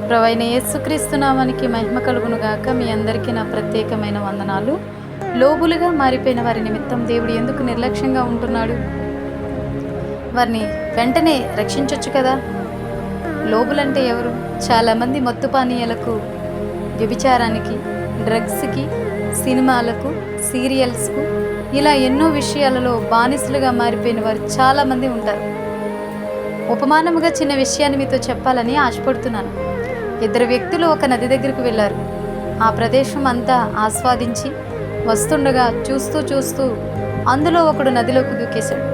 ప్రభువైన యేసుక్రీస్తు నామానికి మహిమ కలుగునుగాక. మీ అందరికీ నా ప్రత్యేకమైన వందనాలు. లోబులుగా మారిపోయిన వారి నిమిత్తం దేవుడు ఎందుకు నిర్లక్ష్యంగా ఉంటున్నాడు? వారిని వెంటనే రక్షించొచ్చు కదా. లోబులంటే ఎవరు? చాలామంది మత్తు పానీయాలకు, వ్యభిచారానికి, డ్రగ్స్కి, సినిమాలకు, సీరియల్స్కు, ఇలా ఎన్నో విషయాలలో బానిసలుగా మారిపోయిన వారు చాలామంది ఉంటారు. ఉపమానముగా చిన్న విషయాన్ని మీతో చెప్పాలని ఆశపడుతున్నాను. 2 వ్యక్తులు ఒక నది దగ్గరకు వెళ్ళారు. ఆ ప్రదేశం అంతా ఆస్వాదించి వస్తుండగా చూస్తూ అందులో ఒకడు నదిలోకి దూకేశాడు.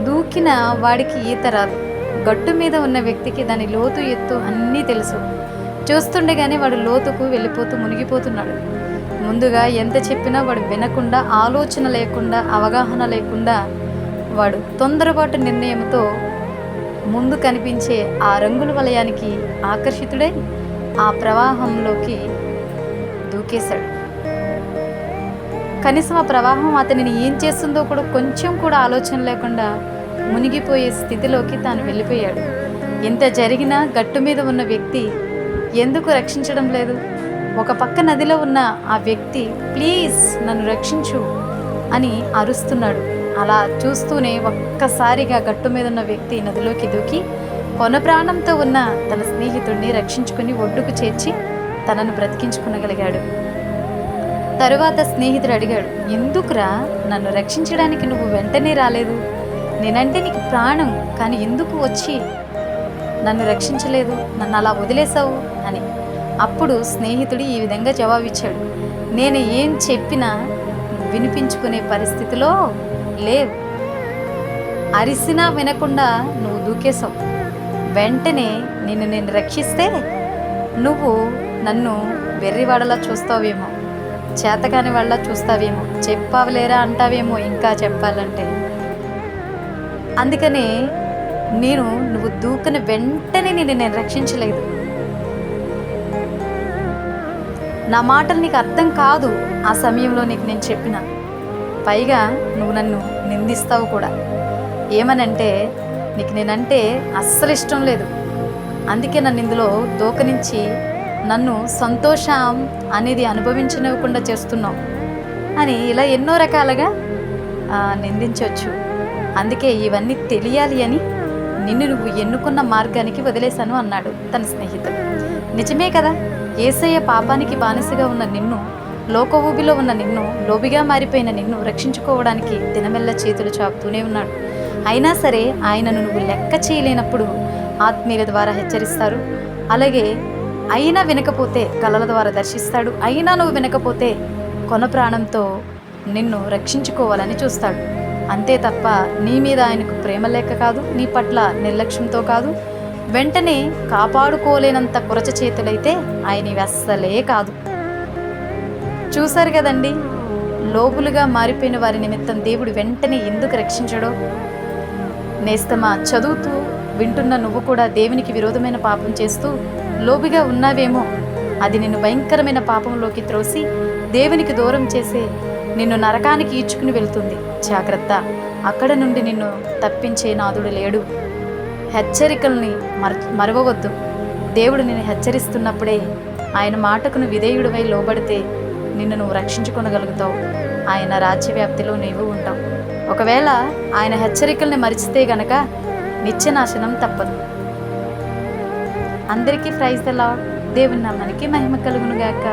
దూకిన వాడికి ఈత రాదు. గట్టు మీద ఉన్న వ్యక్తికి దాని లోతు ఎత్తు అన్నీ తెలుసు. చూస్తుండగానే వాడు లోతుకు వెళ్ళిపోతూ మునిగిపోతున్నాడు. ముందుగా ఎంత చెప్పినా వాడు వినకుండా, ఆలోచన లేకుండా, అవగాహన లేకుండా వాడు తొందరపాటు నిర్ణయంతో ముందు కనిపించే ఆ రంగుల వలయానికి ఆకర్షితుడై ఆ ప్రవాహంలోకి దూకేశాడు. కనీసం ఆ ప్రవాహం అతనిని ఏం చేస్తుందో కూడా కొంచెం కూడా ఆలోచన లేకుండా మునిగిపోయే స్థితిలోకి తాను వెళ్ళిపోయాడు. ఇంత జరిగినా గట్టు మీద ఉన్న వ్యక్తి ఎందుకు రక్షించడం లేదు? ఒక పక్క నదిలో ఉన్న ఆ వ్యక్తి ప్లీజ్ నన్ను రక్షించు అని అరుస్తున్నాడు. అలా చూస్తూనే ఒక్కసారిగా గట్టు మీద ఉన్న వ్యక్తి నదిలోకి దూకి కొన ప్రాణంతో ఉన్న తన స్నేహితుడిని రక్షించుకుని ఒడ్డుకు చేర్చి తనను బ్రతికించుకునగలిగాడు. తరువాత స్నేహితుడు అడిగాడు, ఎందుకురా నన్ను రక్షించడానికి నువ్వు వెంటనే రాలేదు? నేనంటే నీకు ప్రాణం, కానీ ఎందుకు వచ్చి నన్ను రక్షించలేదు? నన్ను అలా వదిలేసావు అని. అప్పుడు స్నేహితుడు ఈ విధంగా జవాబిచ్చాడు, నేను ఏం చెప్పినా వినిపించుకునే పరిస్థితిలో లేవు. అరిసినా వినకుండా నువ్వు దూకేశావు. వెంటనే నేను రక్షిస్తే నువ్వు నన్ను వెర్రివాడలా చూస్తావేమో, చేతకాని వాళ్ళ చూస్తావేమో, చెప్పావలేరా అంటావేమో ఇంకా చెప్పాలంటే. అందుకనే నువ్వు దూకిన వెంటనే నేను రక్షించలేదు. నా మాటలు నీకు అర్థం కాదు ఆ సమయంలో నీకు నేను చెప్పిన. పైగా నువ్వు నన్ను నిందిస్తావు కూడా. ఏమనంటే నీకు నేనంటే అస్సలు ఇష్టం లేదు, అందుకే నన్ను ఇందులో దూకనించి నన్ను సంతోషం అనేది అనుభవించనివ్వకుండా చేస్తున్నావు అని ఇలా ఎన్నో రకాలుగా నిందించవచ్చు. అందుకే ఇవన్నీ తెలియాలి అని నువ్వు ఎన్నుకున్న మార్గానికి వదిలేశాను అన్నాడు తన స్నేహితుడు. నిజమే కదా. యేసయ్య పాపానికి బానిసగా ఉన్న నిన్ను, లోక ఊబిలో ఉన్న నిన్ను, లోబిగా మారిపోయిన నిన్ను రక్షించుకోవడానికి దినమెల్ల చేతులు చాపుతూనే ఉన్నాడు. అయినా సరే ఆయనను నువ్వు లెక్క చేయలేనప్పుడు ఆత్మీయుల ద్వారా హెచ్చరిస్తారు. అలాగే అయినా వినకపోతే కళల ద్వారా దర్శిస్తాడు. అయినా నువ్వు వినకపోతే కొన ప్రాణంతో నిన్ను రక్షించుకోవాలని చూస్తాడు. అంతే తప్ప నీ మీద ఆయనకు ప్రేమ లేక కాదు, నీ పట్ల నిర్లక్ష్యంతో కాదు. వెంటనే కాపాడుకోలేనంత కురచ చేతులైతే ఆయన అస్సలే కాదు. చూశారు కదండి, లోబులుగా మారిపోయిన వారి నిమిత్తం దేవుడు వెంటనే ఎందుకు రక్షించడో. నేస్తమా, చదువుతూ వింటున్న నువ్వు కూడా దేవునికి విరోధమైన పాపం చేస్తూ లోబిగా ఉన్నావేమో. అది నిన్ను భయంకరమైన పాపంలోకి త్రోసి దేవునికి దూరం చేసే నిన్ను నరకానికి ఈడ్చుకుని వెళ్తుంది. జాగ్రత్త, అక్కడ నుండి నిన్ను తప్పించే నాదుడు లేడు. హెచ్చరికల్ని మరవవద్దు. దేవుడు నిన్ను హెచ్చరిస్తున్నప్పుడే ఆయన మాటకును విధేయుడివై లోబడితే నువ్వు రక్షించుకొనగలుగుతావు. ఆయన రాజ్యవ్యాప్తిలో నీవు ఉంటావు. ఒకవేళ ఆయన హెచ్చరికల్ని మరిచితే గనక నిత్యనాశనం తప్పదు. అందరికీ ప్రైజ్ ద లార్డ్. దేవుని నామానికి మహిమ కలుగునుగాక.